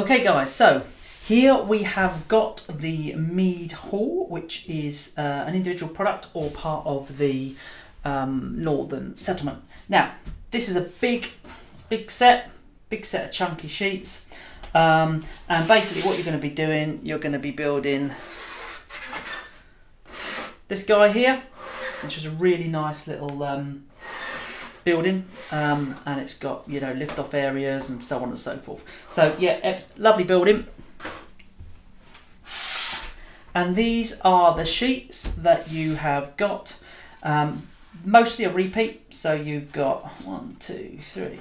Okay guys, so here we have got the Mead Hall, which is an individual product or part of the Northern Settlement. Now, this is a big set of chunky sheets, and basically what you're going to be doing, you're going to be building this guy here, which is a really nice little building, and it's got, you know, lift off areas and so on and so forth. So yeah, lovely building. And these are the sheets that you have got, mostly a repeat. So you've got 1, 2, 3,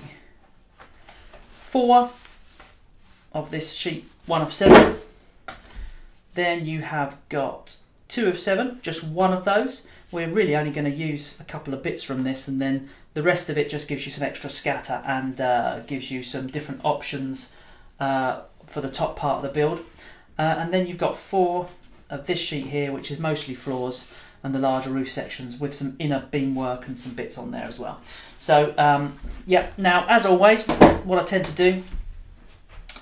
4 of this sheet, 1 of 7. Then you have got 2 of 7, just 1 of those. We're really only going to use a couple of bits from this, and then the rest of it just gives you some extra scatter and gives you some different options for the top part of the build. And then you've got 4 of this sheet here, which is mostly floors and the larger roof sections with some inner beam work and some bits on there as well. So yeah, now as always, what I tend to do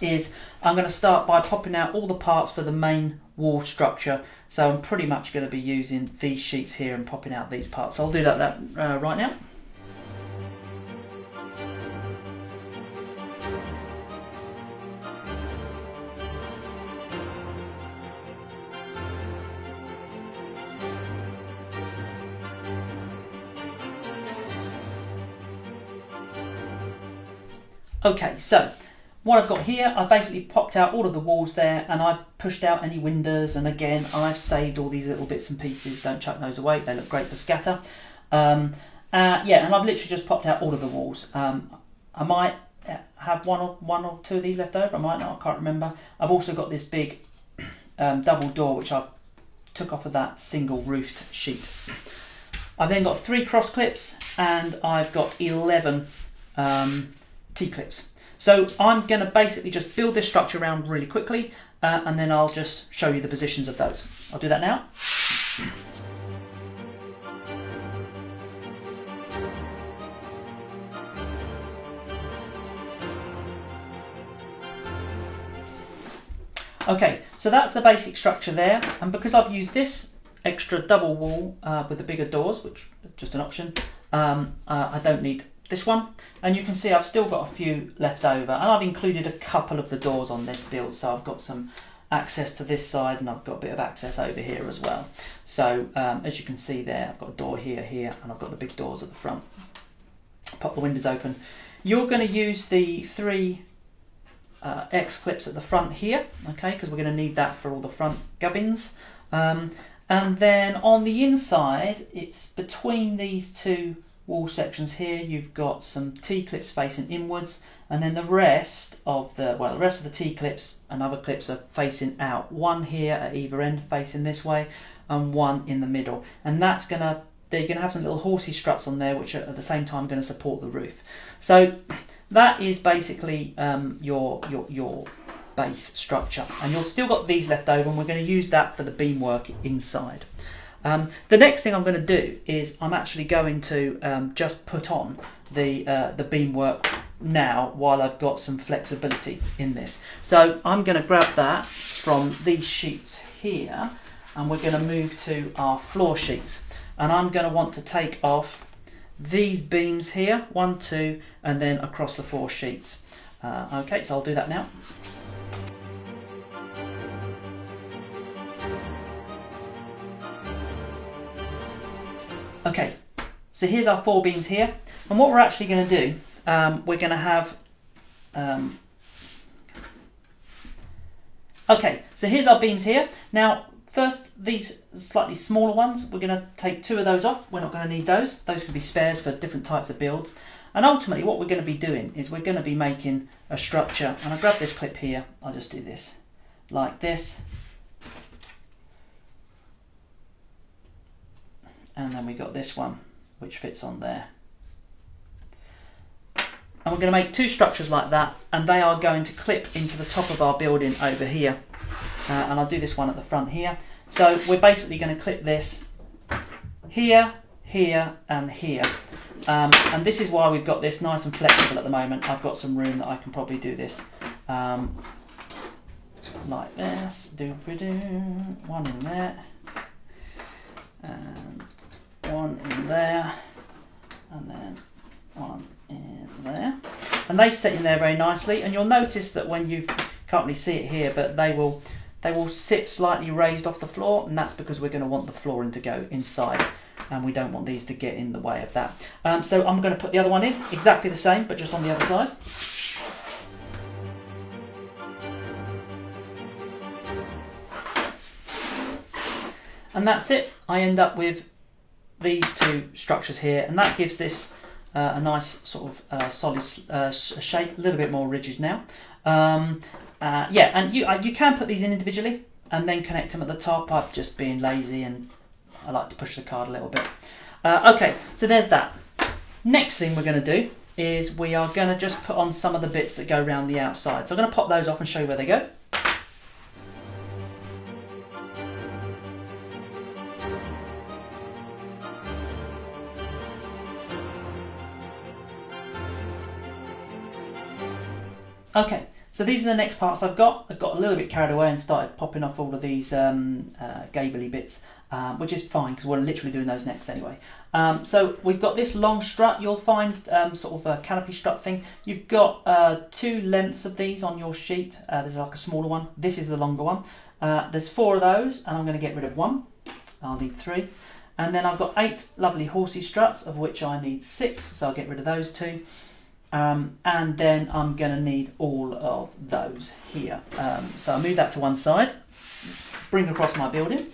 is I'm going to start by popping out all the parts for the main wall structure. So I'm pretty much going to be using these sheets here and popping out these parts. So I'll do that right now. Okay, so what I've got here, I basically popped out all of the walls there, and I pushed out any windows, and again I've saved all these little bits and pieces. Don't chuck those away, they look great for scatter. Yeah, and I've literally just popped out all of the walls. I might have one or two of these left over, I might not, I can't remember. I've also got this big double door which I've took off of that single roofed sheet. I've then got 3 cross clips, and I've got 11 T-clips. So I'm going to basically just build this structure around really quickly, and then I'll just show you the positions of those. I'll do that now. Okay, so that's the basic structure there, and because I've used this extra double wall with the bigger doors, which is just an option, I don't need this one, and you can see I've still got a few left over, and I've included a couple of the doors on this build, so I've got some access to this side, and I've got a bit of access over here as well. So as you can see there, I've got a door here, and I've got the big doors at the front. Pop the windows open. You're going to use the 3 X clips at the front here, okay, because we're going to need that for all the front gubbins. And then on the inside, it's between these 2 wall sections here, you've got some T-clips facing inwards, and then the rest of the T-clips and other clips are facing out. 1 here at either end facing this way, and 1 in the middle. And that's they're gonna have some little horsey struts on there, which are at the same time going to support the roof. So that is basically your base structure, and you've still got these left over, and we're going to use that for the beam work inside. The next thing I'm going to do is I'm actually going to just put on the beam work now while I've got some flexibility in this. So I'm going to grab that from these sheets here, and we're going to move to our floor sheets, and I'm going to want to take off these beams here, 1, 2, and then across the 4 sheets. Okay, so I'll do that now. Okay, so here's our 4 beams here, and what we're actually going to do, we're going to have, okay, so here's our beams here. Now, first, these slightly smaller ones, we're going to take 2 of those off. We're not going to need those. Those can be spares for different types of builds. And ultimately, what we're going to be doing is we're going to be making a structure, and I grab this clip here, I'll just do this, like this. And then we got this one, which fits on there. And we're going to make 2 structures like that, and they are going to clip into the top of our building over here. And I'll do this one at the front here. So we're basically going to clip this here, here, and here. And this is why we've got this nice and flexible at the moment. I've got some room that I can probably do this like this, one in there, and one in there, and then one in there, and they sit in there very nicely. And you'll notice that when you can't really see it here, but they will sit slightly raised off the floor, and that's because we're going to want the flooring to go inside, and we don't want these to get in the way of that. So I'm going to put the other one in exactly the same, but just on the other side. And that's it. I end up with these two structures here, and that gives this a nice sort of solid shape, a little bit more rigid now. Yeah, and you can put these in individually and then connect them at the top. I'm just being lazy and I like to push the card a little bit. Okay, so there's that. Next thing we're going to do is we are going to just put on some of the bits that go around the outside. So I'm going to pop those off and show you where they go. Okay, so these are the next parts I've got. I got a little bit carried away and started popping off all of these gabley bits, which is fine because we're literally doing those next anyway. So we've got this long strut. You'll find sort of a canopy strut thing. You've got 2 lengths of these on your sheet. There's like a smaller one. This is the longer one. There's 4 of those, and I'm going to get rid of 1. I'll need 3. And then I've got 8 lovely horsey struts, of which I need 6, so I'll get rid of those 2. And then I'm going to need all of those here. So I'll move that to one side, bring across my building.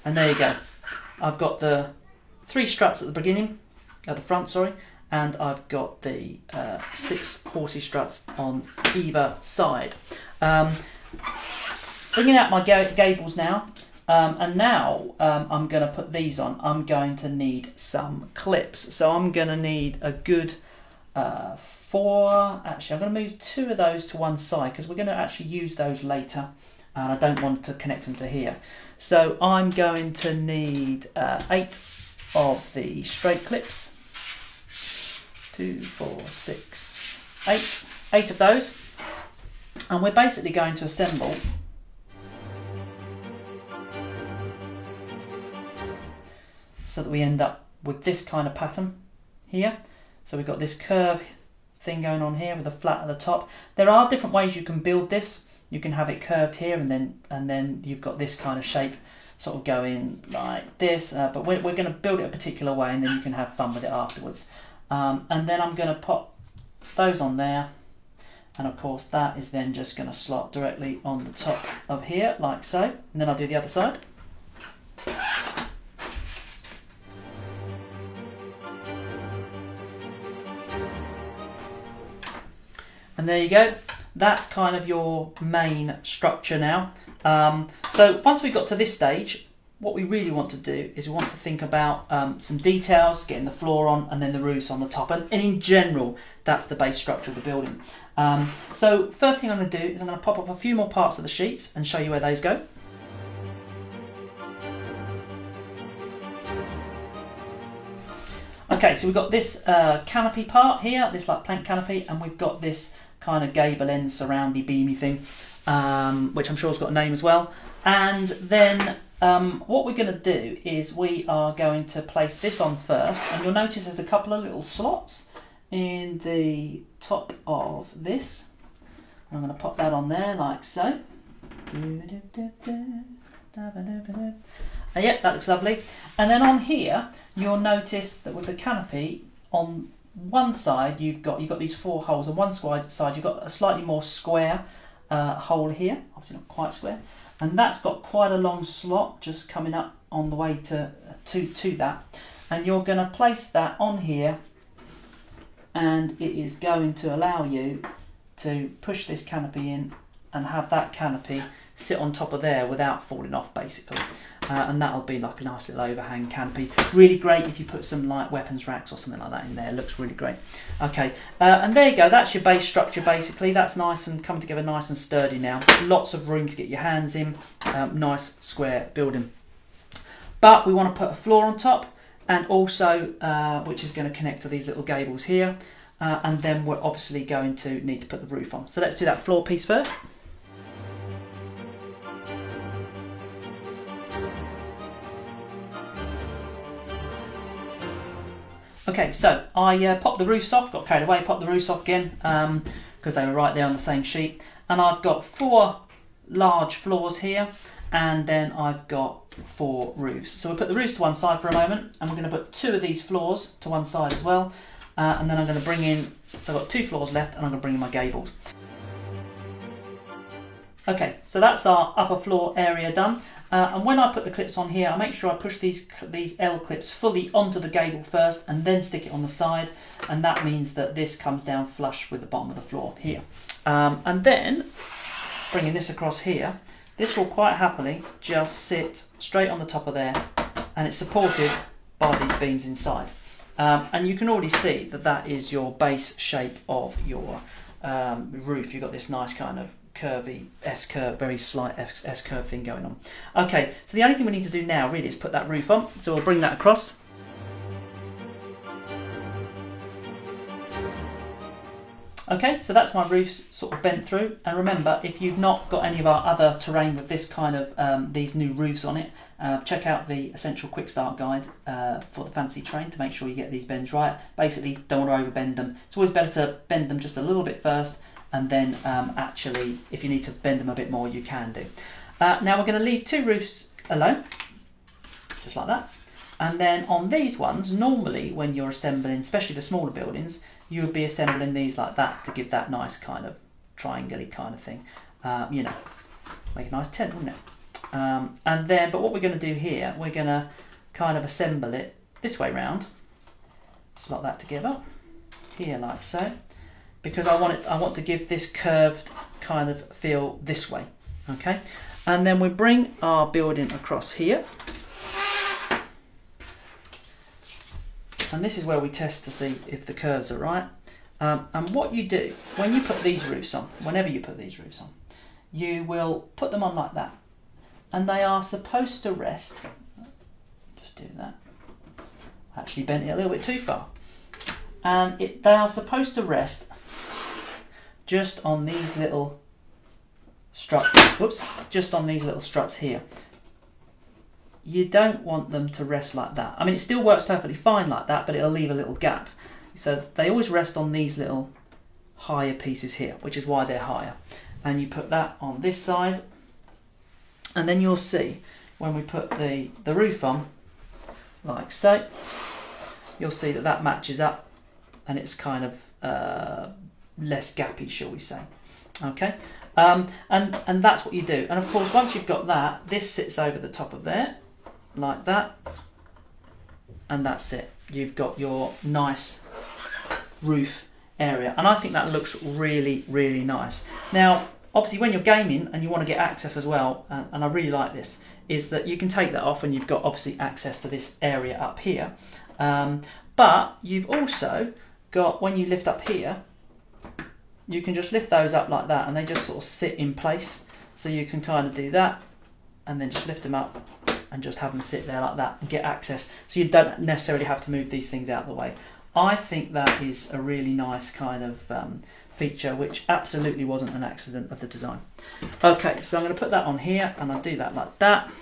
And there you go. I've got the 3 struts at the beginning, at the front, sorry, and I've got the 6 horsey struts on either side. Bringing out my gables now. And now I'm going to put these on. I'm going to need some clips. So I'm going to need a good 4. Actually, I'm going to move 2 of those to one side because we're going to actually use those later. And I don't want to connect them to here. So I'm going to need 8 of the straight clips. 2, 4, 6, 8. 8 of those. And we're basically going to assemble so that we end up with this kind of pattern here. So we've got this curve thing going on here with a flat at the top. There are different ways you can build this. You can have it curved here and then you've got this kind of shape sort of going like this. But we're going to build it a particular way, and then you can have fun with it afterwards. And then I'm going to pop those on there. And of course that is then just going to slot directly on the top of here like so. And then I'll do the other side. And there you go. That's kind of your main structure now. So once we've got to this stage, what we really want to do is we want to think about some details, getting the floor on, and then the roofs on the top. And in general, that's the base structure of the building. So first thing I'm going to do is I'm going to pop up a few more parts of the sheets and show you where those go. Okay, so we've got this canopy part here, this like plank canopy, and we've got this kind of gable end surroundy beamy thing, which I'm sure has got a name as well. And then what we're going to do is we are going to place this on first, and you'll notice there's a couple of little slots in the top of this. I'm going to pop that on there like so. Yep, that looks lovely. And then on here, you'll notice that with the canopy on one side, you've got these 4 holes. On one side, you've got a slightly more square hole here, obviously not quite square, and that's got quite a long slot just coming up on the way to that. And you're going to place that on here, and it is going to allow you to push this canopy in and have that canopy sit on top of there without falling off, basically. And that'll be like a nice little overhang canopy. Really great if you put some light weapons racks or something like that in there. It looks really great. Okay, and there you go. That's your base structure, basically. That's nice and coming together nice and sturdy now. Lots of room to get your hands in. Nice square building. But we want to put a floor on top, and also, which is going to connect to these little gables here. and then we're obviously going to need to put the roof on. So let's do that floor piece first. Okay, so I popped the roofs off, got carried away, popped the roofs off again because they were right there on the same sheet. And I've got 4 large floors here, and then I've got 4 roofs. So we'll put the roofs to one side for a moment, and we're going to put 2 of these floors to one side as well. And then I'm going to bring in, so I've got 2 floors left, and I'm going to bring in my gables. Okay, so that's our upper floor area done. And when I put the clips on here, I make sure I push these L clips fully onto the gable first and then stick it on the side. And that means that this comes down flush with the bottom of the floor here. And then, bringing this across here, this will quite happily just sit straight on the top of there, and it's supported by these beams inside. And you can already see that that is your base shape of your roof. You've got this nice kind of curvy S-curve, very slight S-curve thing going on. Okay, so the only thing we need to do now really is put that roof on. So we'll bring that across. Okay, so that's my roofs sort of bent through. And remember, if you've not got any of our other terrain with this kind of these new roofs on it, check out the Essential Quick Start Guide for the fancy terrain to make sure you get these bends right. Basically, don't want to overbend them. It's always better to bend them just a little bit first, and then actually, if you need to bend them a bit more, you can do. Now we're going to leave 2 roofs alone, just like that. And then on these ones, normally when you're assembling, especially the smaller buildings, you would be assembling these like that to give that nice kind of triangle-y kind of thing. You know, make a nice tent, wouldn't it? And then, but what we're going to do here, we're going to kind of assemble it this way round, slot that together, here like so, because I want to give this curved kind of feel this way, okay? And then we bring our building across here. And this is where we test to see if the curves are right. And what you do, when you put these roofs on, whenever you put these roofs on, you will put them on like that. And they are supposed to rest, just do that, I actually bent it a little bit too far. And they are supposed to rest just on these little struts, whoops, just on these little struts here. You don't want them to rest like that. I mean, it still works perfectly fine like that, but it'll leave a little gap. So they always rest on these little higher pieces here, which is why they're higher. And you put that on this side, and then you'll see when we put the roof on, like so, you'll see that that matches up, and it's kind of less gappy, shall we say. Okay, and that's what you do. And of course, once you've got that, this sits over the top of there, like that, and that's it. You've got your nice roof area, and I think that looks really, really nice. Now, obviously, when you're gaming and you want to get access as well, and I really like this, is that you can take that off and you've got obviously access to this area up here. But you've also got, when you lift up here, you can just lift those up like that, and they just sort of sit in place. So you can kind of do that, and then just lift them up and just have them sit there like that and get access. So you don't necessarily have to move these things out of the way. I think that is a really nice kind of feature, which absolutely wasn't an accident of the design. Okay, so I'm going to put that on here, and I'll do that like that,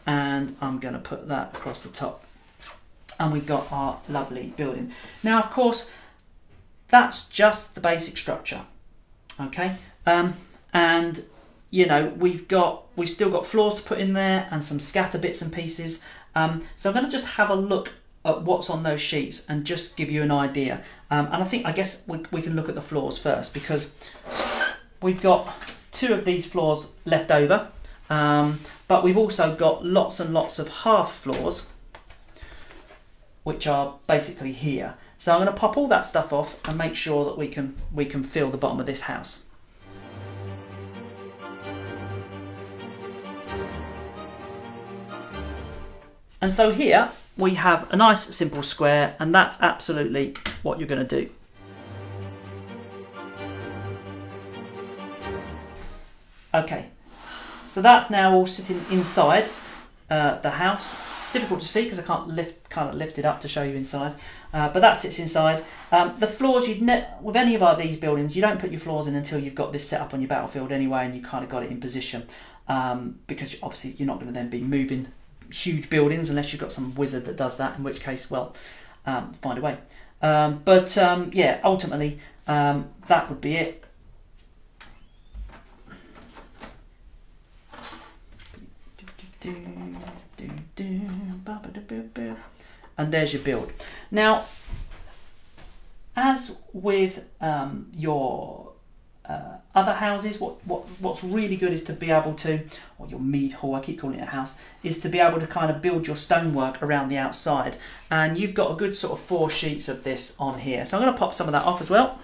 and I'm going to put that across the top, and we've got our lovely building. Now, of course, that's just the basic structure, okay? And you know, we've still got floors to put in there and some scatter bits and pieces. So I'm going to just have a look at what's on those sheets and just give you an idea. And I guess we can look at the floors first, because we've got 2 of these floors left over, but we've also got lots and lots of half floors, which are basically here. So I'm going to pop all that stuff off and make sure that we can fill the bottom of this house. And so here we have a nice simple square, and that's absolutely what you're going to do. Okay, so that's now all sitting inside the house. difficult to see because I can't lift it up to show you inside, but that sits inside. The floors, with any of these buildings, you don't put your floors in until you've got this set up on your battlefield anyway, and you kind of got it in position, because obviously you're not going to then be moving huge buildings unless you've got some wizard that does that, in which case, well, find a way. Yeah, ultimately that would be it. And there's your build. Now, as with your other houses, what's really good is to be able to, or your mead hall, I keep calling it a house, is to be able to kind of build your stonework around the outside. And you've got a good sort of 4 sheets of this on here. So I'm going to pop some of that off as well.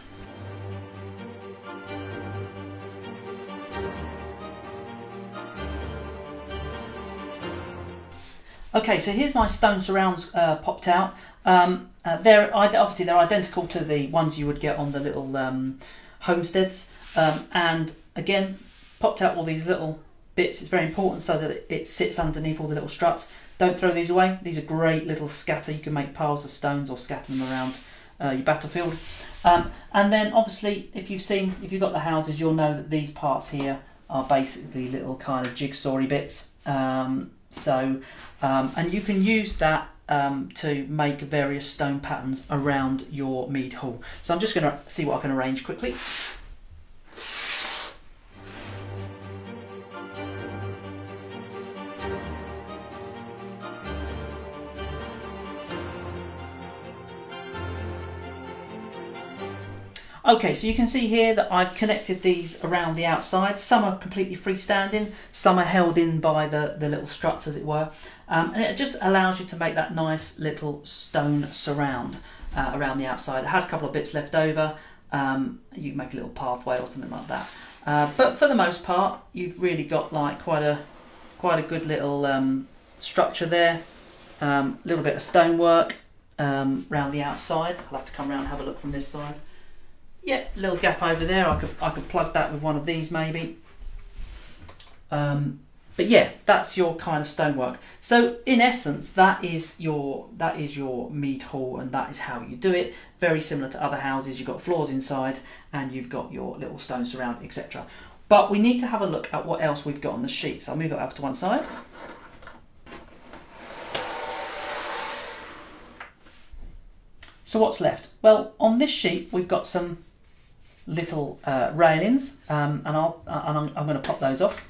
Okay, so here's my stone surrounds popped out. They're identical to the ones you would get on the little homesteads. And again, popped out all these little bits. It's very important so that it sits underneath all the little struts. Don't throw these away. These are great little scatter. You can make piles of stones or scatter them around your battlefield. And then obviously, if you've got the houses, you'll know that these parts here are basically little kind of jigsaw-y bits. And you can use that to make various stone patterns around your mead hall. So I'm just going to see what I can arrange quickly. Okay, so you can see here that I've connected these around the outside. Some are completely freestanding, some are held in by the little struts, as it were. And it just allows you to make that nice little stone surround around the outside. I had a couple of bits left over. You can make a little pathway or something like that. But for the most part, you've really got like quite a good little structure there. Little bit of stonework around the outside. I'll have to come around and have a look from this side. Yeah, little gap over there. I could plug that with one of these maybe. But yeah, that's your kind of stonework. So in essence, that is your mead hall, and that is how you do it. Very similar to other houses. You've got floors inside, and you've got your little stone surround, etc. But we need to have a look at what else we've got on the sheet. So I'll move it over to one side. So what's left? Well, on this sheet we've got some little railings, and I'm going to pop those off.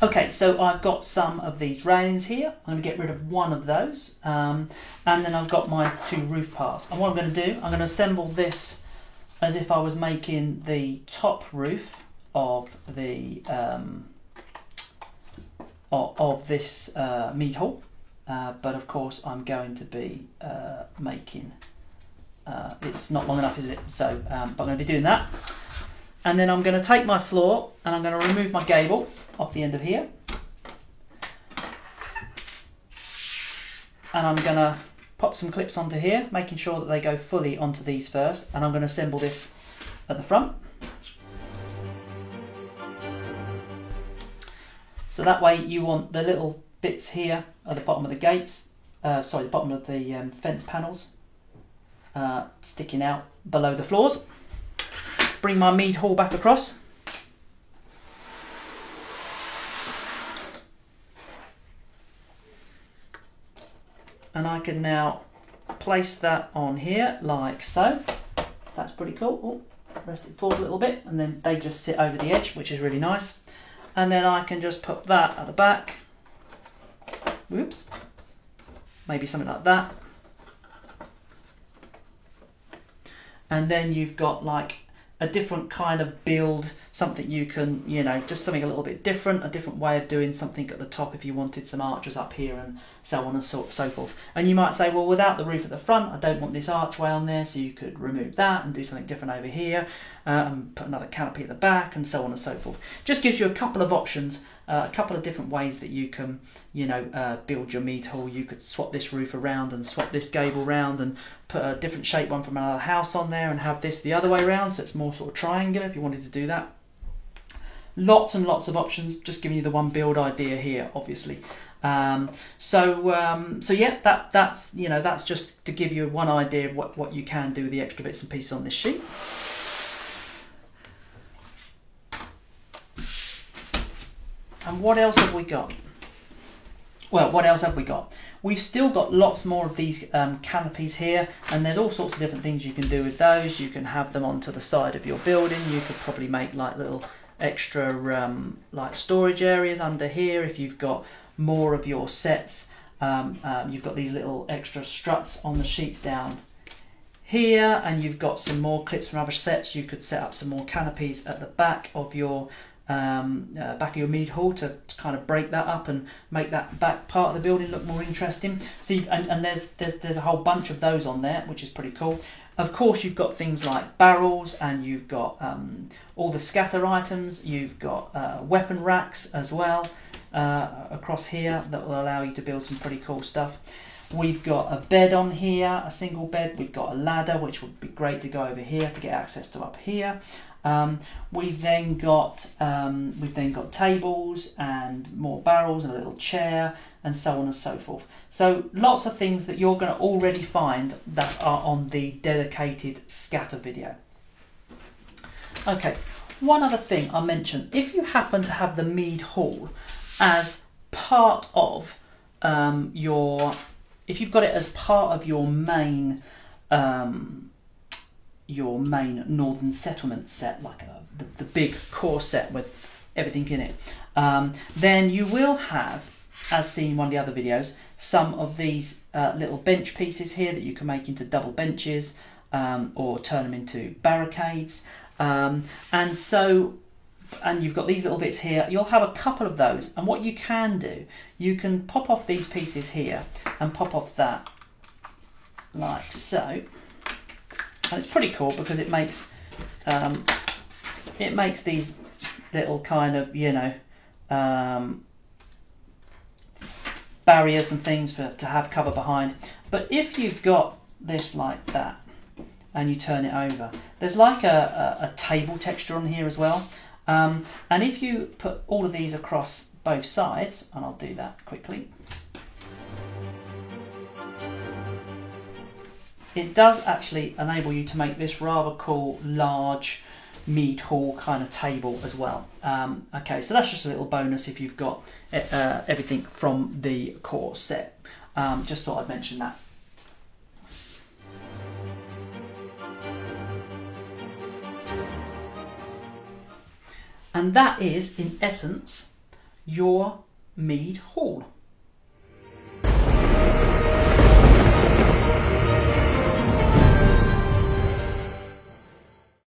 Okay, so I've got some of these railings here. I'm going to get rid of one of those, and then I've got my 2 roof parts. And what I'm going to do, I'm going to assemble this as if I was making the top roof of the of this mead hall, but of course I'm going to be making it's not long enough, is it? So but I'm going to be doing that, and then I'm going to take my floor and I'm going to remove my gable off the end of here, and I'm going to pop some clips onto here, making sure that they go fully onto these first, and I'm going to assemble this at the front. So that way you want the little bits here at the bottom of the gates, the bottom of the fence panels sticking out below the floors. Bring my mead hall back across. And I can now place that on here like so. That's pretty cool. Oh, rest it forward a little bit, and then they just sit over the edge, which is really nice. And then I can just put that at the back. Whoops. Maybe something like that. And then you've got like a different kind of build, something you can, just something a little bit different, a different way of doing something at the top if you wanted some archers up here so on and so forth. And you might say, well, without the roof at the front, I don't want this archway on there, so you could remove that and do something different over here, and put another canopy at the back, and so on and so forth. Just gives you a couple of options, a couple of different ways that you can, build your mead hall. You could swap this roof around and swap this gable round and put a different shape one from another house on there and have this the other way around, so it's more sort of triangular if you wanted to do that. Lots and lots of options, just giving you the one build idea here, obviously. So yeah, that's just to give you one idea of what you can do with the extra bits and pieces on this sheet. And what else have we got? Well, what else have we got? We've still got lots more of these canopies here, and there's all sorts of different things you can do with those. You can have them onto the side of your building. You could probably make like little extra like storage areas under here if you've got more of your sets. You've got these little extra struts on the sheets down here, and you've got some more clips from other sets. You could set up some more canopies at the back of your mead hall to kind of break that up and make that back part of the building look more interesting. So and there's a whole bunch of those on there, which is pretty cool. Of course, you've got things like barrels, and you've got all the scatter items. You've got weapon racks as well across here that will allow you to build some pretty cool stuff. We've got a bed on here, a single bed. We've got a ladder, which would be great to go over here to get access to up here. We've then got tables and more barrels and a little chair and so on and so forth. So lots of things that you're going to already find that are on the dedicated scatter video. Okay, one other thing I mentioned, if you happen to have the mead hall as part of if you've got it as part of your main Northern Settlement set, like the big core set with everything in it, then you will have, as seen in one of the other videos, some of these little bench pieces here that you can make into double benches or turn them into barricades. And you've got these little bits here. You'll have a couple of those, and what you can do, you can pop off these pieces here and pop off that like so. And it's pretty cool because it makes these little kind of barriers and things to have cover behind. But if you've got this like that and you turn it over, there's like a table texture on here as well. And if you put all of these across both sides, and I'll do that quickly, it does actually enable you to make this rather cool large mead hall kind of table as well. Okay, so that's just a little bonus if you've got everything from the core set. Just thought I'd mention that. And that is, in essence, your mead hall.